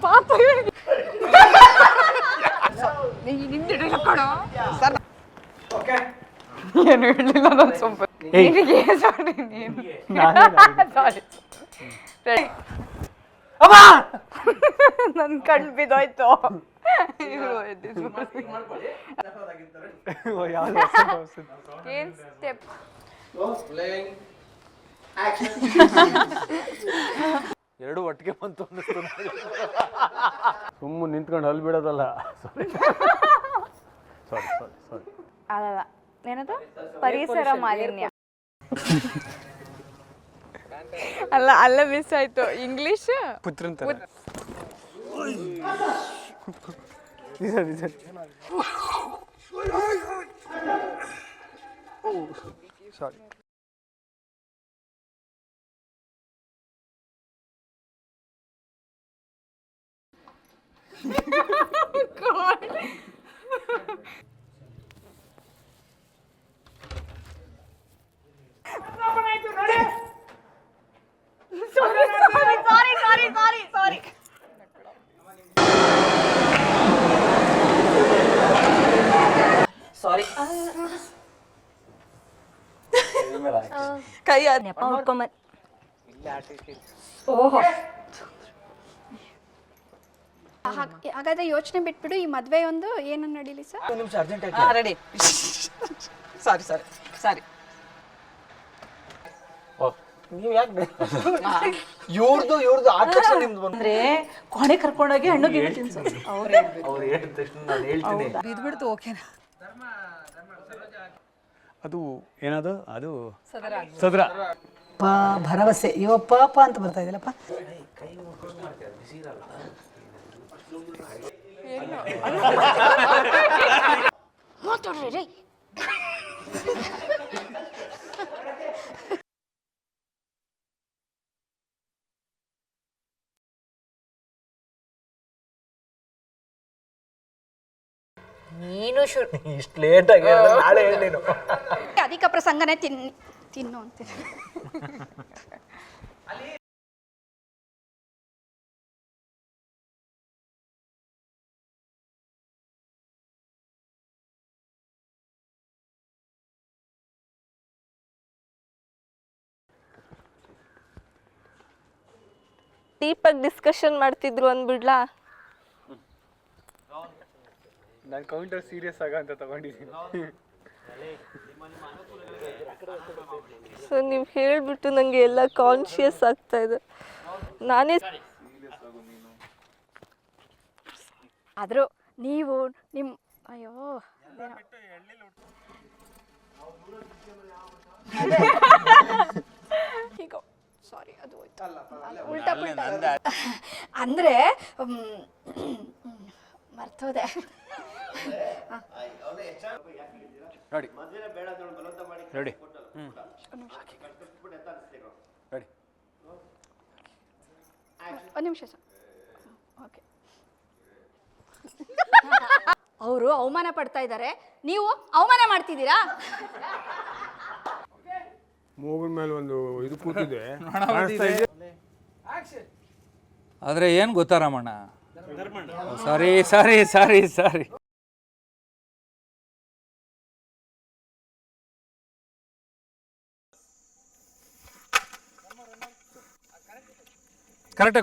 ಪಾಪ ಏನು ಹೇಳಲಿಲ್ಲ ನಾನು ಸ್ವಲ್ಪ ನಿನಗೆ ಸಾರಿ ನೀನು ಸಾರಿ ನನ್ನ ಕಣ್ಣು ಬಿದ್ದೋಯ್ತು ಏನ್ ಸ್ಟೆಪ್ ಎರಡು ಒಟ್ಟಿಗೆ ಬಂತು ಅನ್ನಿಸ್ತು ಸುಮ್ಮನೆ ನಿಂತ್ಕೊಂಡು ಹಲ್ ಬಿಡೋದಲ್ಲ ಸಾರಿ ಅಲ್ಲ ಏನದು ಪರಿಸರ ಮಾಲಿನ್ಯ ಅಲ್ಲ ಅಲ್ಲ ಮಿಸ್ ಆಯ್ತು ಇಂಗ್ಲಿಷ್ ಪುತ್ರಂತ ಸಾರಿ ಸಾರಿ ಕೈ ನೆಪ ಹೊಡ್ಕೊಂಬ ಓಹೋ ಹಾಗಾದ್ರೆ ಯೋಚನೆ ಬಿಟ್ಬಿಡು ಈ ಮದ್ವೆ ಒಂದು ಏನು ನಡೀಲಿ ಸರ್ ಒಂದು ನಿಮಿಷ ಅರ್ಜೆಂಟ್ ರೆಡಿ ಸಾರಿ ನೀವು ಯಾಕೆ ಇವ್ರದ್ದು ಆದ ತಕ್ಷಣ ನಿಮ್ದು ಬಂದು ಅಂದ್ರೆ ಕೊನೆ ಕರ್ಕೊಂಡೋಗಿ ಹಣ್ಣು ಗಿಣ್ಣು ತಿನ್ಸು ಅವ್ರು ಹೇಳಿದ ತಕ್ಷಣ ನಾನು ಹೇಳ್ತೀನಿ ಬಿದ್ಬಿಡ್ತು ಓಕೆನಾ ಅದು ಏನದು ಅದು ಸದ್ರ ಭರವಸೆ ಇವ ಪಾಪ ಅಂತ ಬರ್ತಾ ಇದೆಯಲ್ಲಪ್ಪ ಮಾತಾಡ್ರಿ ರೀ ನೀನು ಇಷ್ಟು ಲೇಟ್ ಆಗಿ ನಾಳೆ ಹೇಳಿ ಅಧಿಕ ಪ್ರಸಂಗನೇ ತಿನ್ನು ಅಂತೀರಿ ಡೀಪಾಗಿ ಡಿಸ್ಕಷನ್ ಮಾಡ್ತಿದ್ರು ಅಂದ್ಬಿಡ್ಲಾ ನಾನು ಕೌಂಟರ್ ಸೀರಿಯಸ್ ಆಗ ಅಂತ ತಗೊಂಡಿದ್ದೀನಿ ಸೊ ನೀವು ಹೇಳಿಬಿಟ್ಟು ನನಗೆ ಎಲ್ಲ ಕಾನ್ಶಿಯಸ್ ಆಗ್ತಾ ಇದೆ ನಾನೇ ಆದರೂ ನೀವು ನಿಮ್ಮ ಅಯ್ಯೋ ಈಗ ಸಾರಿ ಅದು ಉಲ್ಟಾ ಪುಲ್ಟಾ ಅಂದರೆ ಮರ್ತೋದೆ ನೋಡಿ ರೆಡಿ ರೆಡಿ ಒಂದು ನಿಮಿಷ ಸರ್ ಓಕೆ ಅವರು ಅವಮಾನ ಪಡ್ತಾ ಇದ್ದಾರೆ ನೀವು ಅವಮಾನ ಮಾಡ್ತಿದ್ದೀರಾ ಮೂಗಿನ ಮೇಲೆ ಒಂದು ಇದು ಕೂತಿದೆ ಆದರೆ ಏನು ಗೊತ್ತಾ ರಾಮಣ್ಣ ಸಾರಿ ಸಾರಿ ಸಾರಿ ಸಾರಿ ಕರೆಕ್ಟಾಗಿ